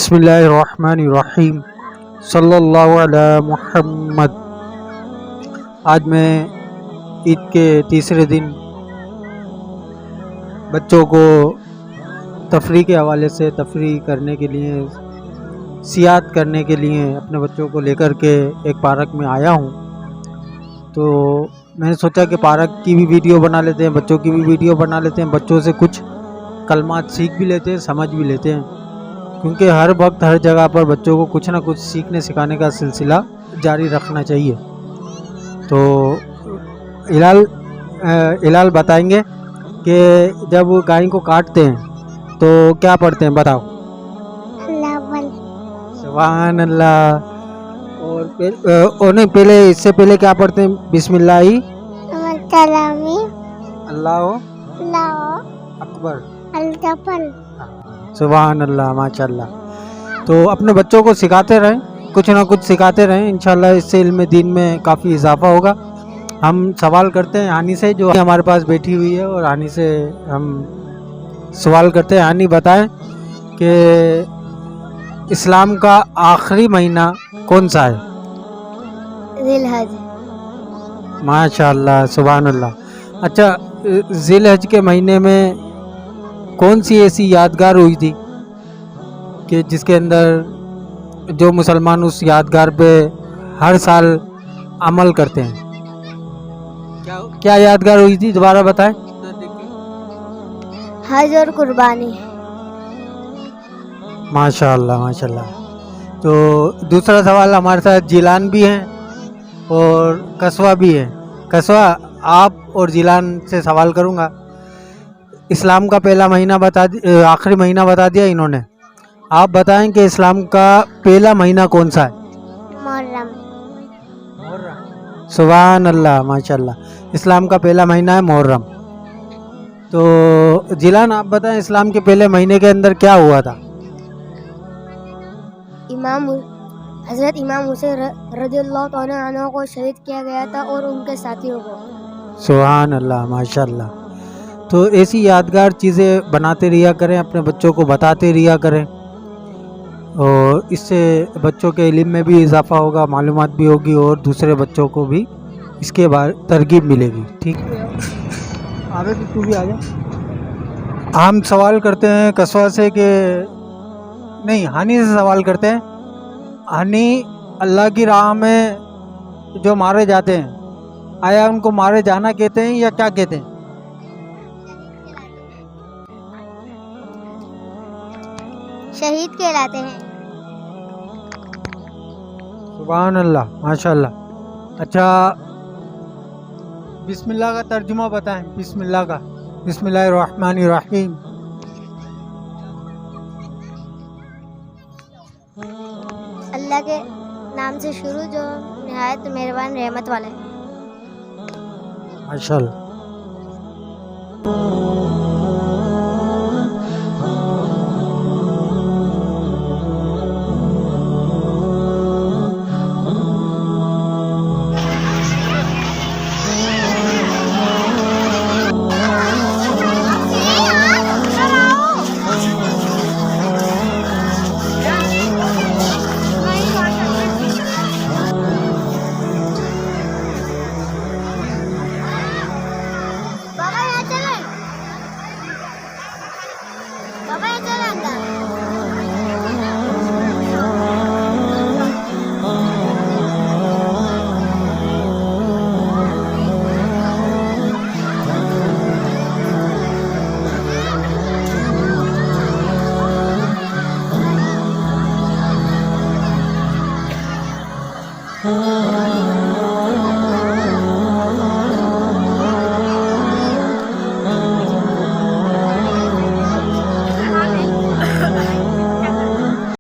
بسم اللہ الرحمن الرحیم صلی اللہ علی محمد۔ آج میں عید کے تیسرے دن بچوں کو تفریح کے حوالے سے تفریح کرنے کے لیے، سیاحت کرنے کے لیے اپنے بچوں کو لے کر کے ایک پارک میں آیا ہوں۔ تو میں نے سوچا کہ پارک کی بھی ویڈیو بنا لیتے ہیں، بچوں کی بھی ویڈیو بنا لیتے ہیں، بچوں سے کچھ کلمات سیکھ بھی لیتے ہیں، سمجھ بھی لیتے ہیں، کیونکہ ہر وقت ہر جگہ پر بچوں کو کچھ نہ کچھ سیکھنے سکھانے کا سلسلہ جاری رکھنا چاہیے۔ تو ہلال بتائیں گے کہ جب گائے کو کاٹتے ہیں تو کیا پڑھتے ہیں، بتاؤ۔ سبحان اللہ۔ اور نہیں، پہلے اس سے پہلے کیا پڑھتے ہیں؟ بسم اللہ اللہ اکبر۔ سبحان اللہ، ماشاء اللہ۔ تو اپنے بچوں کو سکھاتے رہیں، کچھ نہ کچھ سکھاتے رہیں، انشاءاللہ اس سے علم دین میں کافی اضافہ ہوگا۔ ہم سوال کرتے ہیں ہانی سے، جو ہمارے پاس بیٹھی ہوئی ہے، اور ہانی سے ہم سوال کرتے ہیں۔ ہانی بتائیں کہ اسلام کا آخری مہینہ کون سا ہے؟ ذی الحج۔ ماشاء اللہ، سبحان اللہ۔ اچھا، ذی الحج کے مہینے میں کون سی ایسی یادگار ہوئی تھی کہ جس کے اندر جو مسلمان اس یادگار پہ ہر سال عمل کرتے ہیں؟ کیا یادگار ہوئی تھی، دوبارہ بتائیں۔ حج اور قربانی۔ ماشاء اللہ، ماشاء اللہ۔ تو دوسرا سوال، ہمارے ساتھ جیلان بھی ہیں اور کسوا بھی ہے۔ کسوا، آپ اور جیلان سے سوال کروں گا۔ اسلام کا پہلا مہینہ آخری مہینہ بتا دیا انہوں نے، آپ بتائیں کہ اسلام کا پہلا مہینہ کون سا ہے؟ محرم۔ سبحان اللہ، ماشاء اللہ۔ اسلام کا پہلا مہینہ ہے محرم۔ تو جیلان، آپ بتائیں اسلام کے پہلے مہینے کے اندر کیا ہوا تھا؟ حضرت امام حسین رضی اللہ تعالیٰ عنہ کو شہید کیا گیا تھا اور ان کے ساتھیوں کو۔ سبحان اللہ، ماشاء اللہ۔ تو ایسی یادگار چیزیں بناتے رہا کریں، اپنے بچوں کو بتاتے رہا کریں، اور اس سے بچوں کے علم میں بھی اضافہ ہوگا، معلومات بھی ہوگی، اور دوسرے بچوں کو بھی اس کے بارے ترغیب ملے گی۔ ٹھیک ہے، آگے تو بھی آ جا۔ ہم سوال کرتے ہیں کسوا سے کہ نہیں، ہانی سے سوال کرتے ہیں۔ ہانی، اللہ کی راہ میں جو مارے جاتے ہیں، آیا ان کو مارے جانا کہتے ہیں یا کیا کہتے ہیں؟ شہید کہلاتے ہیں۔ سبحان اللہ، ماشاء اللہ۔ اچھا، بسم اللہ کا ترجمہ بتائیں، بسم اللہ کا۔ بسم اللہ الرحمن الرحیم۔ اللہ کے نام سے شروع، جو نہایت مہربان رحمت والا ہے۔ ماشاء اللہ۔